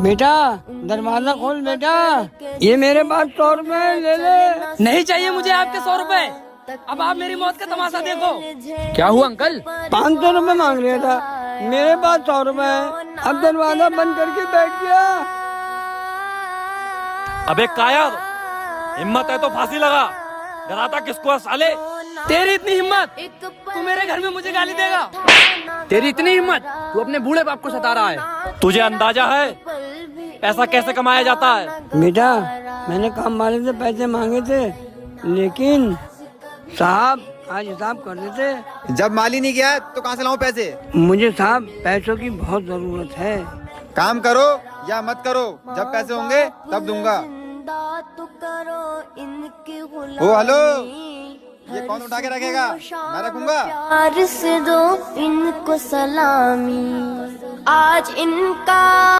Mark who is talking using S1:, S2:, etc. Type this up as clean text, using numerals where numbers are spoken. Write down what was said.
S1: बेटा दरवाजा खोल बेटा, ये मेरे पास 100 रुपए ले ले।
S2: नहीं चाहिए मुझे आपके 100 रुपए। अब आप मेरी मौत का तमाशा देखो। क्या हुआ अंकल?
S1: 500 रुपए मांग रहा था, मेरे पास 100 रुपए है। अब दरवाजा बंद करके बैठ गया।
S3: अबे कायर, हिम्मत है तो फांसी लगा, डराता किसको है साले?
S2: तेरी इतनी हिम्मत, तू मेरे घर में मुझे गाली देगा? तेरी इतनी हिम्मत, तू अपने बूढ़े बाप को सता रहा है।
S3: तुझे अंदाजा है पैसा कैसे कमाया जाता है?
S1: बेटा मैंने काम वाले से पैसे मांगे थे, लेकिन साहब आज हिसाब कर देते।
S4: जब माली नहीं गया तो कहाँ से लाऊं पैसे?
S1: मुझे साहब पैसों की बहुत जरूरत है।
S4: काम करो या मत करो, जब पैसे होंगे तब दूंगा। ओ हेलो, ये कौन उठा के रखेगा? मैं रखूंगा।
S5: प्यार से दो इनको सलामी, आज इनका